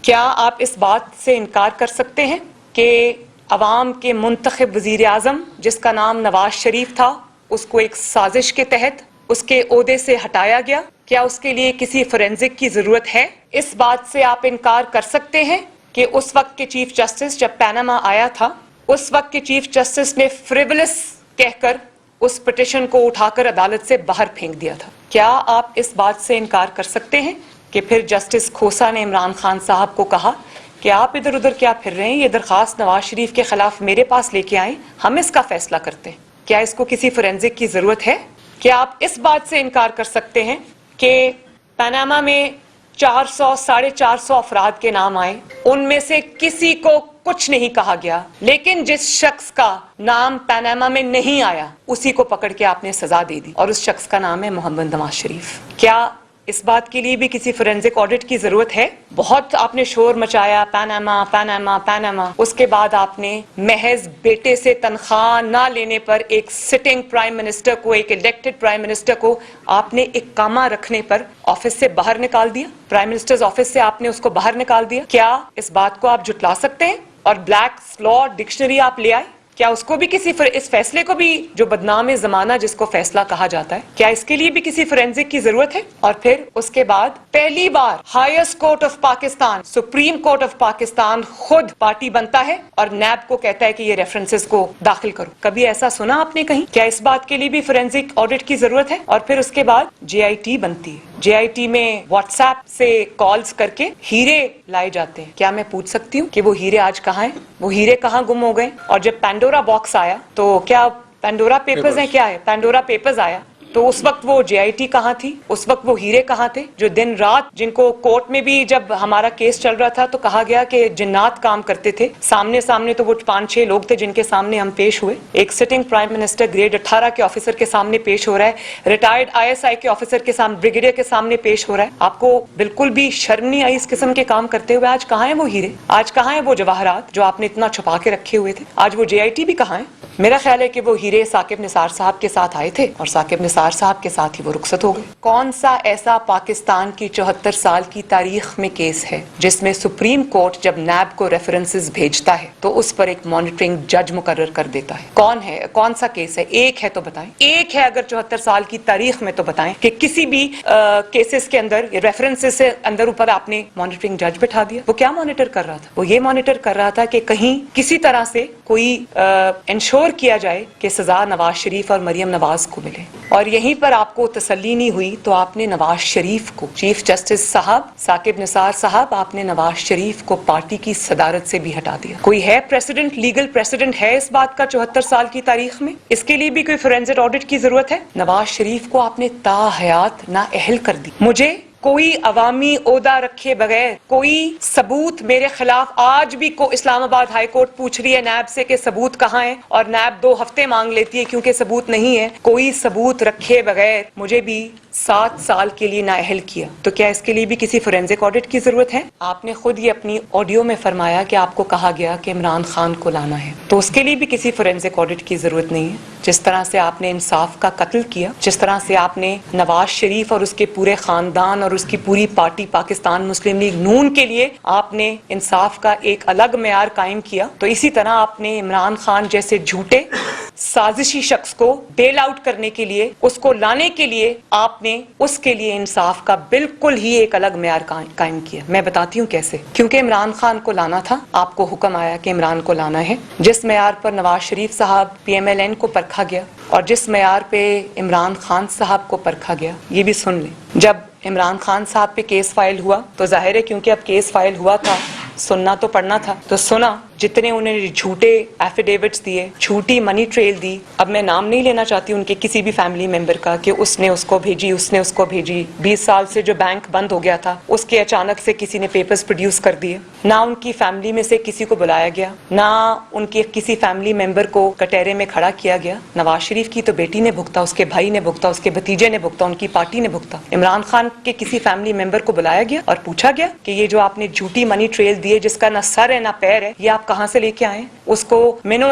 کیا آپ اس بات سے انکار کر سکتے ہیں کہ عوام کے منتخب وزیر اعظم جس کا نام نواز شریف تھا اس کو ایک سازش کے تحت اس کے عہدے سے ہٹایا گیا؟ کیا اس کے لیے کسی فورینزک کی ضرورت ہے؟ اس بات سے آپ انکار کر سکتے ہیں کہ اس وقت کے چیف جسٹس جب پیناما آیا تھا اس وقت کے چیف جسٹس نے فریولس کہہ کر اس پٹیشن کو اٹھا کر عدالت سے باہر پھینک دیا تھا؟ کیا آپ اس بات سے انکار کر سکتے ہیں کہ پھر جسٹس کھوسا نے عمران خان صاحب کو کہا کہ آپ ادھر ادھر کیا پھر رہے ہیں، یہ درخواست نواز شریف کے خلاف میرے پاس لے کے آئیں، ہم اس کا فیصلہ کرتے ہیں؟ کیا اس کو کسی فورینزک کی ضرورت ہے؟ کیا آپ اس بات سے انکار کر سکتے ہیں کہ پاناما میں 400-450 افراد کے نام آئے، ان میں سے کسی کو کچھ نہیں کہا گیا، لیکن جس شخص کا نام پاناما میں نہیں آیا اسی کو پکڑ کے آپ نے سزا دے دی، اور اس شخص کا نام ہے محمد نواز شریف؟ کیا اس بات کے لیے بھی کسی فورینزک آڈٹ کی ضرورت ہے؟ بہت آپ نے شور مچایا پاناما پاناما پاناما، اس کے بعد آپ نے محض بیٹے سے تنخواہ نہ لینے پر ایک سٹنگ پرائم منسٹر کو، ایک الیکٹڈ پرائم منسٹر کو آپ نے اقامہ رکھنے پر آفس سے باہر نکال دیا، پرائم منسٹرز آفس سے آپ نے اس کو باہر نکال دیا۔ کیا اس بات کو آپ جھٹلا سکتے ہیں؟ اور بلیکس لا ڈکشنری آپ لے آئے، کیا اس کو بھی اس فیصلے کو بھی جو بدنام زمانہ جس کو فیصلہ کہا جاتا ہے، کیا اس کے لیے بھی کسی فورینزک کی ضرورت ہے؟ اور پھر اس کے بعد پہلی بار highest court of Pakistan, supreme court of Pakistan خود پارٹی بنتا ہے اور نیب کو کہتا ہے کہ یہ ریفرنسز کو داخل کرو۔ کبھی ایسا سنا آپ نے کہیں؟ کیا اس بات کے لیے بھی فورینزک آڈٹ کی ضرورت ہے؟ اور پھر اس کے بعد جے آئی ٹی بنتی ہے، جے آئی ٹی میں واٹس ایپ سے کالز کر کے ہیرے لائے جاتے ہیں۔ کیا میں پوچھ سکتی ہوں کہ وہ ہیرے آج کہاں ہیں؟ وہ ہیرے کہاں گم ہو گئے؟ اور جب پینڈورا باکس آیا تو کیا پینڈورا پیپرز ہیں؟ کیا ہے پینڈورا پیپرز آیا تو اس وقت وہ جے آئی ٹی کہاں تھی؟ اس وقت وہ ہیرے کہاں تھے جو دن رات، جن کو کورٹ میں بھی جب ہمارا کیس چل رہا تھا تو کہا گیا کہ جنات کام کرتے تھے، سامنے تو وہ 5-6 لوگ تھے جن کے سامنے ہم پیش ہوئے۔ ایک سٹنگ پرائم منسٹر گریڈ 18 کے آفیسر کے سامنے پیش ہو رہا ہے، ریٹائرڈ آئی ایس آئی کے آفیسر کے سامنے، بریگیڈیئر کے سامنے پیش ہو رہا ہے۔ آپ کو بالکل بھی شرم نہیں آئی اس قسم کے کام کرتے ہوئے؟ آج کہاں ہیں وہ ہیرے؟ آج کہاں ہیں وہ جواہرات جو آپ نے اتنا چھپا کے رکھے ہوئے تھے؟ آج وہ جے آئی ٹی بھی کہاں ہے؟ میرا خیال ہے کہ وہ ہیرے ثاقب نثار صاحب کے ساتھ آئے تھے اور ثاقب نثار صاحب کے ساتھ ہی وہ رخصت ہو گئے۔ کون سا ایسا پاکستان کی 74 سال کی تاریخ میں کیس ہے جس میں سپریم کورٹ جب نیب کو ریفرنسز بھیجتا ہے تو اس پر ایک مانیٹرنگ جج مقرر کر دیتا ہے؟ کون ہے؟ کون سا کیس ہے؟ ایک ہے تو بتائیں، ایک ہے اگر 74 سال کی تاریخ میں تو بتائیں کہ کسی بھی کیسز کے اندر ریفرنسز سے اندر اوپر آپ نے مانیٹرنگ جج بٹھا دیا۔ وہ کیا مانیٹر کر رہا تھا؟ وہ یہ مانیٹر کر رہا تھا کہ کہیں کسی طرح سے کوئی انشور کیا جائے کہ سزا نواز شریف اور مریم نواز کو ملے، اور یہیں پر آپ کو تسلی نہیں ہوئی تو آپ نے نواز شریف کو، چیف جسٹس صاحب ثاقب نثار صاحب، آپ نے نواز شریف کو پارٹی کی صدارت سے بھی ہٹا دیا۔ کوئی ہے پریسیڈنٹ، لیگل پریسیڈنٹ ہے اس بات کا 74 سال کی تاریخ میں؟ اس کے لیے بھی کوئی فورینزک آڈٹ کی ضرورت ہے؟ نواز شریف کو آپ نے تا حیات نااہل کر دی۔ مجھے کوئی عوامی عہدہ رکھے بغیر کوئی ثبوت میرے خلاف، آج بھی کو اسلام آباد ہائی کورٹ پوچھ رہی ہے نیب سے کہ ثبوت کہاں ہے، اور نیب 2 ہفتے مانگ لیتی ہے کیونکہ ثبوت نہیں ہے۔ کوئی ثبوت رکھے بغیر مجھے بھی 7 سال کے لیے نااہل کیا، تو کیا اس کے لیے بھی کسی فورینزک آڈٹ کی ضرورت ہے؟ آپ نے خود یہ اپنی آڈیو میں فرمایا کہ آپ کو کہا گیا کہ عمران خان کو لانا ہے، تو اس کے لیے بھی کسی فورینزک آڈٹ کی ضرورت نہیں ہے۔ جس طرح سے آپ نے انصاف کا قتل کیا، جس طرح سے آپ نے نواز شریف اور اس کے پورے خاندان اور اس کی پوری پارٹی پاکستان مسلم لیگ نون کے لیے آپ نے انصاف کا ایک الگ معیار قائم کیا، تو اسی طرح آپ نے عمران خان جیسے جھوٹے سازشی شخص کو بیل آؤٹ کرنے کے لیے، اس کو لانے کے لیے آپ نے اس کے لیے انصاف کا بالکل ہی ایک الگ معیار قائم کیا۔ میں بتاتی ہوں کیسے۔ کیونکہ عمران خان کو لانا تھا، آپ کو حکم آیا کہ عمران کو لانا ہے، جس معیار پر نواز شریف صاحب پی ایم ایل این کو پرکھا گیا اور جس معیار پہ عمران خان صاحب کو پرکھا گیا، یہ بھی سن لیں۔ جب عمران خان صاحب پہ کیس فائل ہوا تو ظاہر ہے کیونکہ اب کیس فائل ہوا تھا، سننا تو پڑنا تھا، تو سنا جتنے انہیں جھوٹے ایفیڈیوٹس دیے، جھوٹی منی ٹریل دی۔ اب میں نام نہیں لینا چاہتی ان کے کسی بھی فیملی ممبر کا کہ اس نے اس کو بھیجی، اس نے اس کو بھیجی۔ 20 سال سے جو بینک بند ہو گیا تھا اس کے اچانک سے کسی نے پیپرز پروڈیوس کر دیے، نہ ان کی فیملی میں سے کسی کو بلایا گیا، نہ ان کے کسی فیملی ممبر کو کٹہرے میں کھڑا کیا گیا۔ نواز شریف کی تو بیٹی نے بھگتا، اس کے بھائی نے بھگتا، اس کے بھتیجے نے بھگتا، ان کی پارٹی نے بھگتا۔ عمران خان کے کسی فیملی ممبر کو بلایا گیا اور پوچھا گیا کہ یہ جو آپ نے جھوٹی منی ٹریل دی ہے جس کا نہ سر ہے نہ پیر ہے، یہ آپ کہاں سے لے کے آئے؟ اس کو منو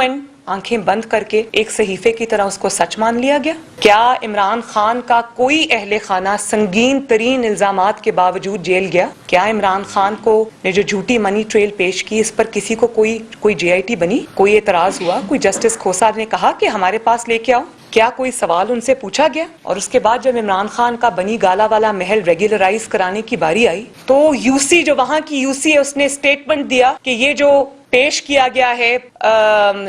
آنکھیں بند کر کے ایک صحیفے کی طرح اس کو سچ مان لیا گیا؟ کیا عمران خان کا کوئی اہل خانہ سنگین ترین الزامات کے باوجود جیل گیا؟ کیا عمران خان کو نے جو جھوٹی منی ٹریل پیش کی اس پر کسی کو کوئی جے آئی ٹی بنی؟ کوئی اعتراض ہوا؟ کوئی جسٹس کھوسا نے کہا کہ ہمارے پاس لے کے آؤ؟ کیا کوئی سوال ان سے پوچھا گیا؟ اور اس کے بعد جب عمران خان کا بنی گالا والا محل ریگولرائز کرانے کی باری آئی تو یو سی جو وہاں کی یو سی ہے اس نے اسٹیٹمنٹ دیا کہ یہ جو پیش کیا گیا ہے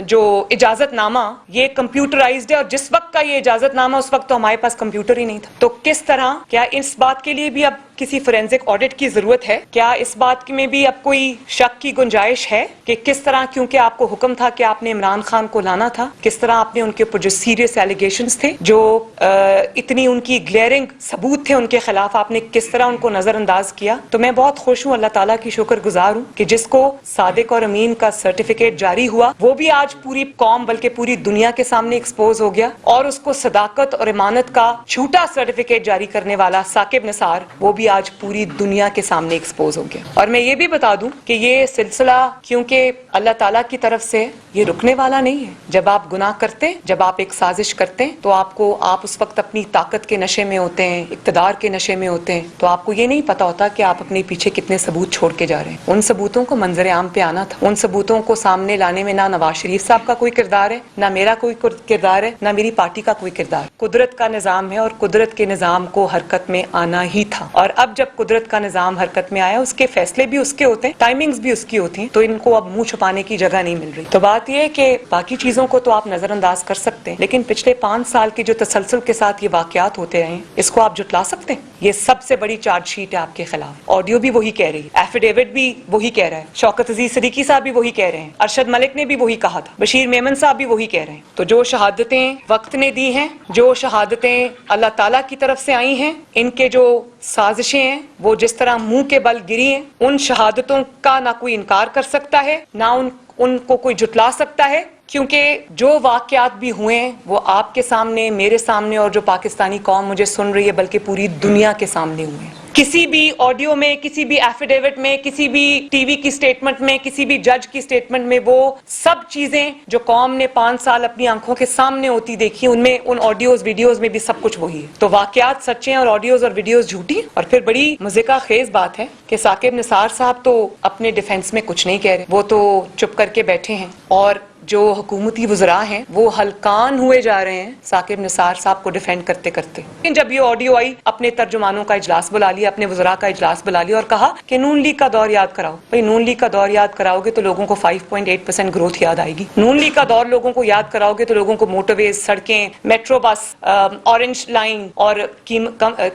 جو اجازت نامہ یہ کمپیوٹرائزڈ ہے، اور جس وقت کا یہ اجازت نامہ اس وقت تو ہمارے پاس کمپیوٹر ہی نہیں تھا۔ تو کس طرح، کیا اس بات کے لیے بھی اب کسی فورینزک آڈٹ کی ضرورت ہے؟ کیا اس بات میں بھی اب کوئی شک کی گنجائش ہے کہ کس طرح، کیونکہ آپ کو حکم تھا کہ آپ نے عمران خان کو لانا تھا، کس طرح آپ نے ان کے اوپر جو سیریس ایلیگیشنز تھے، جو اتنی ان کی گلیئرنگ ثبوت تھے ان کے خلاف، آپ نے کس طرح ان کو نظر انداز کیا؟ تو میں بہت خوش ہوں، اللہ تعالیٰ کی شکر گزار ہوں کہ جس کو صادق اور امین کا سرٹیفکیٹ جاری ہوا وہ بھی آج پوری قوم بلکہ پوری دنیا کے سامنے ایکسپوز ہو گیا، اور اس کو صداقت اور امانت کا جھوٹا سرٹیفکیٹ جاری کرنے والا ثاقب نثار وہ بھی آج پوری دنیا کے سامنے ایکسپوز ہو گیا۔ اور میں یہ بھی بتا دوں کہ یہ سلسلہ کیونکہ اللہ تعالیٰ کی طرف سے یہ رکنے والا نہیں ہے۔ جب آپ گناہ کرتے ہیں، جب آپ ایک سازش کرتے ہیں تو آپ اس وقت اپنی طاقت کے نشے میں ہوتے ہیں، اقتدار کے نشے میں ہوتے ہیں، تو آپ کو یہ نہیں پتا ہوتا کہ آپ اپنے پیچھے کتنے ثبوت چھوڑ کے جا رہے ہیں۔ ان ثبوتوں کو منظر عام پہ آنا تھا، ان ثبوتوں کو سامنے لانے میں نہ نواز شریف صاحب کا کوئی کردار ہے، نہ میرا کوئی کردار ہے، نہ میری پارٹی کا کوئی کردار۔ قدرت کا نظام ہے اور قدرت کے نظام کو حرکت میں آنا ہی تھا، اور اب جب قدرت کا نظام حرکت میں آیا اس کے فیصلے بھی اس کے ہوتے ہیں، ٹائمنگز بھی اس کی ہوتی ہیں، تو ان کو اب منہ چھپانے کی جگہ نہیں مل رہی۔ تو بات یہ ہے کہ باقی چیزوں کو تو آپ نظر انداز کر سکتے ہیں، لیکن پچھلے 5 سال کی جو تسلسل کے ساتھ یہ واقعات ہوتے رہے ہیں اس کو آپ جھٹلا سکتے ہیں؟ یہ سب سے بڑی چارج شیٹ ہے آپ کے خلاف۔ آڈیو بھی وہی کہہ رہی ہے، ایفیڈیوٹ بھی وہی کہہ رہا ہے، شوکت عزیز صدیقی صاحب بھی وہی کہہ رہے ہیں، ارشد ملک نے بھی وہی کہا تھا، بشیر میمن صاحب بھی وہی کہہ رہے ہیں۔ تو جو شہادتیں وقت نے دی ہیں، جو شہادتیں اللہ تعالیٰ کی طرف سے آئی ہیں، ان کے جو سازشیں ہیں وہ جس طرح منہ کے بل گری ہیں، ان شہادتوں کا نہ کوئی انکار کر سکتا ہے، نہ ان کو کوئی جھٹلا سکتا ہے، کیونکہ جو واقعات بھی ہوئے ہیں وہ آپ کے سامنے، میرے سامنے، اور جو پاکستانی قوم مجھے سن رہی ہے بلکہ پوری دنیا کے سامنے ہوئے ہیں۔ کسی بھی آڈیو میں، کسی بھی ایفیڈیوٹ میں، کسی بھی ٹی وی کی سٹیٹمنٹ میں، کسی بھی جج کی سٹیٹمنٹ میں وہ سب چیزیں جو قوم نے 5 سال اپنی آنکھوں کے سامنے ہوتی دیکھی، ان میں ان آڈیوز ویڈیوز میں بھی سب کچھ وہی ہے۔ تو واقعات سچے ہیں اور آڈیوز اور ویڈیوز جھوٹی ہیں۔ اور پھر بڑی مزے کا خیز بات ہے کہ ثاقب نثار صاحب تو اپنے ڈیفینس میں کچھ نہیں کہہ رہے، وہ تو چپ کر کے بیٹھے ہیں، اور جو حکومتی وزراء ہیں وہ ہلکان ہوئے جا رہے ہیں ثاقب نثار صاحب کو ڈیفینڈ کرتے کرتے۔ لیکن جب یہ آڈیو آئی، اپنے ترجمانوں کا اجلاس بلا لیا، اپنے وزراء کا اجلاس بلا لیا اور کہا کہ نون لیگ کا دور یاد کراؤ۔ بھئی نون لیگ کا دور یاد کراؤ گے تو لوگوں کو 5.8% گروتھ یاد آئے گی۔ نون لیگ کا دور لوگوں کو یاد کراؤ گے تو لوگوں کو موٹر ویز، سڑکیں، میٹرو بس، اورنج لائن اور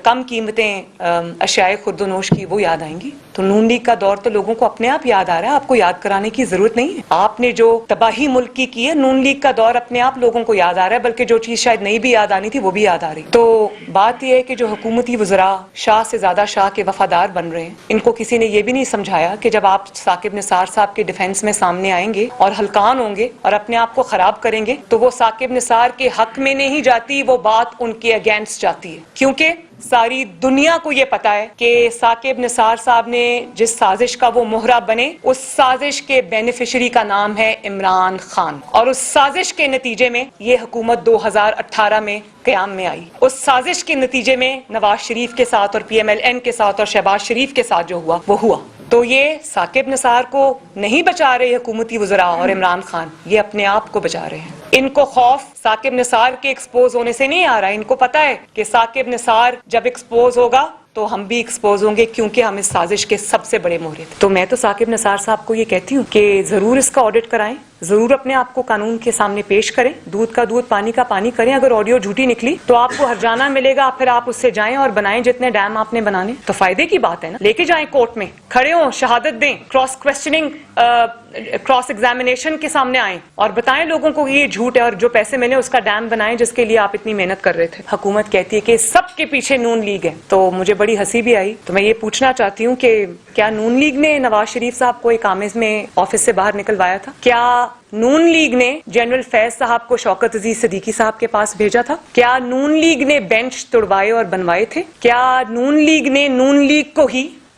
کم قیمتیں اشیاء خرد و نوش کی وہ یاد آئیں گی۔ تو نون لیگ کا دور تو لوگوں کو اپنے آپ یاد آ رہا ہے، آپ کو یاد کرانے کی ضرورت نہیں ہے۔ آپ نے جو تباہی ملک کی ہے، نون لیگ کا دور اپنے آپ لوگوں کو یاد آ رہا ہے، بلکہ جو چیز شاید نہیں بھی یاد آنی تھی وہ بھی یاد آ رہی۔ تو بات یہ ہے کہ جو حکومتی وزراء شاہ سے زیادہ شاہ کے وفادار بن رہے ہیں، ان کو کسی نے یہ بھی نہیں سمجھایا کہ جب آپ ثاقب نثار صاحب کے ڈیفینس میں سامنے آئیں گے اور ہلکان ہوں گے اور اپنے آپ کو خراب کریں گے تو وہ ثاقب نثار کے حق میں نہیں جاتی، وہ بات ان کے اگینسٹ جاتی ہے، کیونکہ ساری دنیا کو یہ پتا ہے کہ ثاقب نثار صاحب نے جس سازش کا وہ مہرہ بنے، اس سازش کے بینیفیشری کا نام ہے عمران خان، اور اس سازش کے نتیجے میں یہ حکومت 2018 میں قیام میں آئی۔ اس سازش کے نتیجے میں نواز شریف کے ساتھ اور PMLN کے ساتھ اور شہباز شریف کے ساتھ جو ہوا وہ ہوا۔ تو یہ ثاقب نثار کو نہیں بچا رہے حکومتی وزراء اور عمران خان، یہ اپنے آپ کو بچا رہے ہیں۔ ان کو خوف ثاقب نثار کے ایکسپوز ہونے سے نہیں آ رہا ہے، ان کو پتا ہے کہ ثاقب نثار جب ایکسپوز ہوگا تو ہم بھی ایکسپوز ہوں گے، کیونکہ ہم اس سازش کے سب سے بڑے مورد ہیں۔ تو میں تو ثاقب نثار صاحب کو یہ کہتی ہوں کہ ضرور اس کا آڈٹ کرائیں، ضرور اپنے آپ کو قانون کے سامنے پیش کریں، دودھ کا دودھ پانی کا پانی کریں۔ اگر آڈیو جھوٹی نکلی تو آپ کو ہرجانہ ملے گا، پھر آپ اس سے جائیں اور بنائیں جتنے ڈیم آپ نے بنانے، تو فائدے کی بات ہے نا۔ لے کے جائیں کورٹ میں، کھڑے ہوں، شہادت دیں، کراس کوسچننگ، کراس ایگزامینیشن کے سامنے آئیں اور بتائیں لوگوں کو یہ جھوٹ ہے، اور جو پیسے ملے اس کا ڈیم بنائیں جس کے لیے آپ اتنی محنت کر رہے تھے۔ حکومت کہتی ہے کہ سب کے پیچھے نون لیگ ہے، تو مجھے بڑی ہنسی بھی آئی۔ تو میں یہ پوچھنا چاہتی ہوں کہ کیا نون لیگ نے نواز شریف صاحب کو ایک آمیز میں آفس سے باہر نکلوایا تھا؟ کیا نون لیگ نے جنرل فیض صاحب کو شوکت عزیز صدیقی صاحب کے پاس بھیجا تھا؟ کیا نون لیگ نے بینچ توڑوائے اور بنوائے تھے؟ کیا نون لیگ نے نون لیگ کو ہی